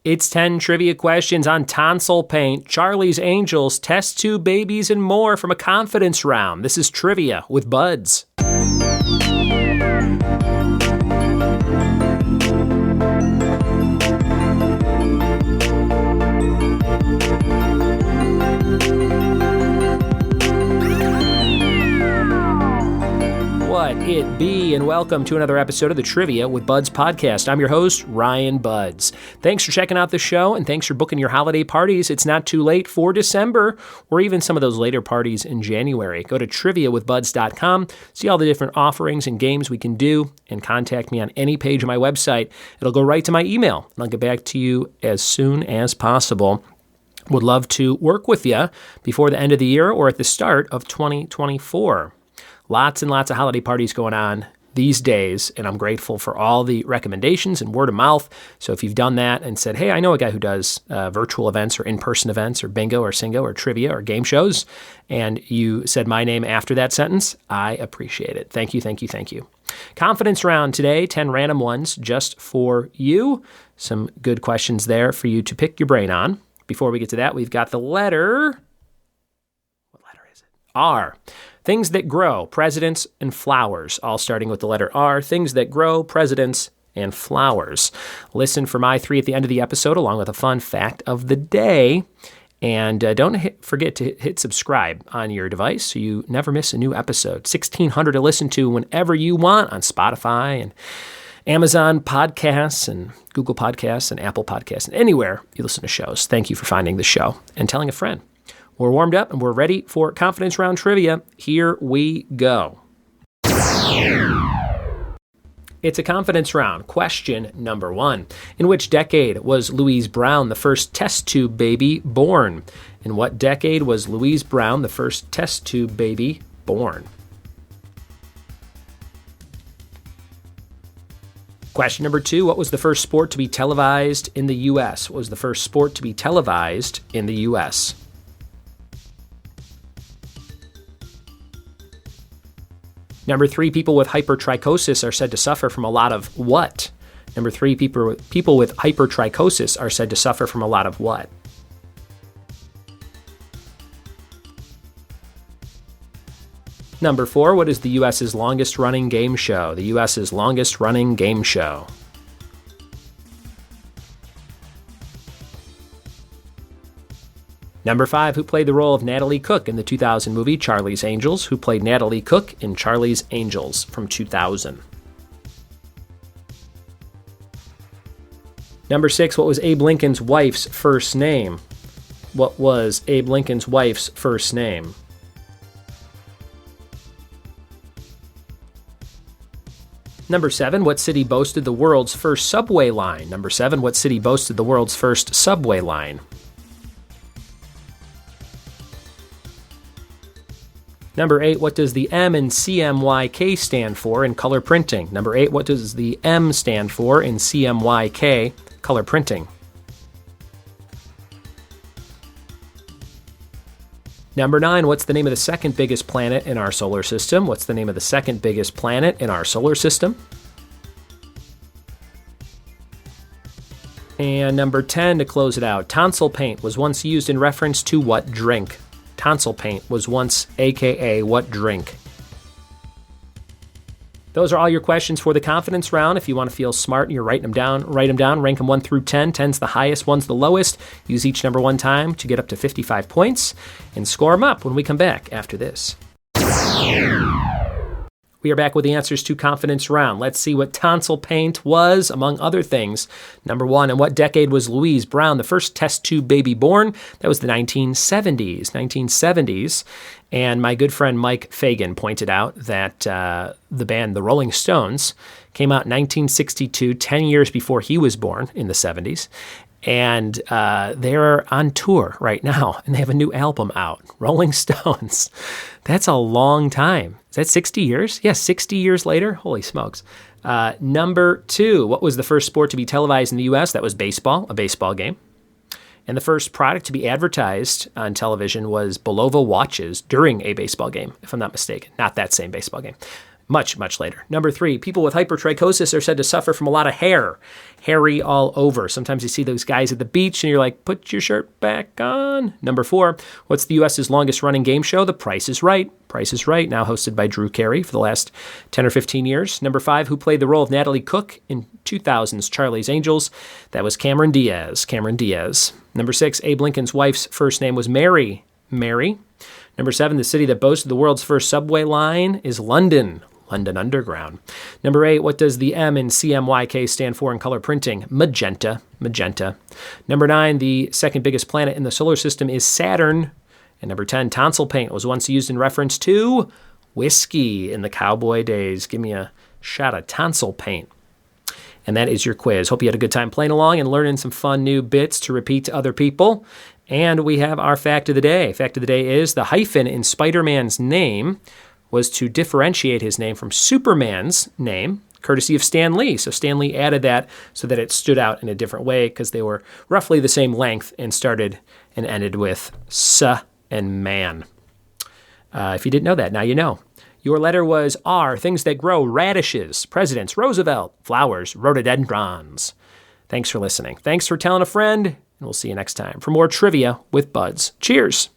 It's 10 trivia questions on tonsil paint, Charlie's Angels, test tube babies, and more from a confidence round. This is Trivia with Buds. What it be, and welcome to another episode of the Trivia with Buds podcast. I'm your host, Ryan Buds. Thanks for checking out the show, and thanks for booking your holiday parties. It's not too late for December, or even some of those later parties in January. Go to triviawithbuds.com, see all the different offerings and games we can do, and contact me on any page of my website. It'll go right to my email, and I'll get back to you as soon as possible. Would love to work with you before the end of the year or at the start of 2024. Lots and lots of holiday parties going on these days, and I'm grateful for all the recommendations and word of mouth. So if you've done that and said, hey, I know a guy who does virtual events or in-person events or bingo or singo or trivia or game shows, and you said my name after that sentence, I appreciate it. Thank you, thank you, thank you. Confidence round today, 10 random ones just for you. Some good questions there for you to pick your brain on. Before we get to that, we've got the letter. What letter is it? R. Things that grow, presidents and flowers, all starting with the letter R. Things that grow, presidents and flowers. Listen for my three at the end of the episode, along with a fun fact of the day. And don't forget to hit subscribe on your device so you never miss a new episode. 1,600 to listen to whenever you want on Spotify and Amazon Podcasts and Google Podcasts and Apple Podcasts and anywhere you listen to shows. Thank you for finding the show and telling a friend. We're warmed up and we're ready for confidence round trivia. Here we go. It's a confidence round. Question number 1. In which decade was Louise Brown the first test tube baby born? In what decade was Louise Brown the first test tube baby born? Question number 2. What was the first sport to be televised in the U.S.? What was the first sport to be televised in the U.S.? Number 3, people with hypertrichosis are said to suffer from a lot of what? Number 3, people with hypertrichosis are said to suffer from a lot of what? Number 4, what is the U.S.'s longest running game show? The U.S.'s longest running game show. Number 5, who played the role of Natalie Cook in the 2000 movie Charlie's Angels? Who played Natalie Cook in Charlie's Angels from 2000? Number 6, what was Abe Lincoln's wife's first name? What was Abe Lincoln's wife's first name? Number 7, what city boasted the world's first subway line? Number 7, what city boasted the world's first subway line? Number 8, what does the M in CMYK stand for in color printing? Number 8, what does the M stand for in CMYK color printing? Number 9, what's the name of the second biggest planet in our solar system? What's the name of the second biggest planet in our solar system? And number 10, to close it out, tonsil paint was once used in reference to what drink? Tonsil paint was once AKA what drink? Those are all your questions for the confidence round. If you want to feel smart and you're writing them down, write them down, rank them 1 through 10. 10's the highest, 1's the lowest. Use each number 1 time to get up to 55 points and score them up when we come back after this. We are back with the answers to confidence round. Let's see what tonsil paint was, among other things. Number 1, in what decade was Louise Brown the first test tube baby born? That was the 1970s. And my good friend Mike Fagan pointed out that the band The Rolling Stones came out in 1962, 10 years before he was born in the 70s. And they're on tour right now, and they have a new album out, Rolling Stones. That's a long time. Is that 60 years? Yes, 60 years later. Holy smokes. Number 2, what was the first sport to be televised in the U.S.? That was baseball, a baseball game. And the first product to be advertised on television was Bulova watches during a baseball game, if I'm not mistaken. Not that same baseball game. Much, much later. Number 3, people with hypertrichosis are said to suffer from a lot of hair. Hairy all over. Sometimes you see those guys at the beach and you're like, put your shirt back on. Number 4, what's the U.S.'s longest running game show? The Price is Right. Price is Right, now hosted by Drew Carey for the last 10 or 15 years. Number 5, who played the role of Natalie Cook in 2000's Charlie's Angels? That was Cameron Diaz. Number 6, Abe Lincoln's wife's first name was Mary. Number 7, the city that boasted the world's first subway line is London Underground. Number 8, what does the M in CMYK stand for in color printing? Magenta. Number 9, the second biggest planet in the solar system is Saturn. And number 10, tonsil paint was once used in reference to whiskey in the cowboy days. Give me a shot of tonsil paint. And that is your quiz. Hope you had a good time playing along and learning some fun new bits to repeat to other people. And we have our fact of the day. Fact of the day is the hyphen in Spider-Man's name was to differentiate his name from Superman's name, courtesy of Stan Lee. So Stan Lee added that so that it stood out in a different way because they were roughly the same length and started and ended with S and man. If you didn't know that, now you know. Your letter was R, things that grow, radishes, presidents, Roosevelt, flowers, rhododendrons. Thanks for listening. Thanks for telling a friend, and we'll see you next time for more trivia with Buds. Cheers.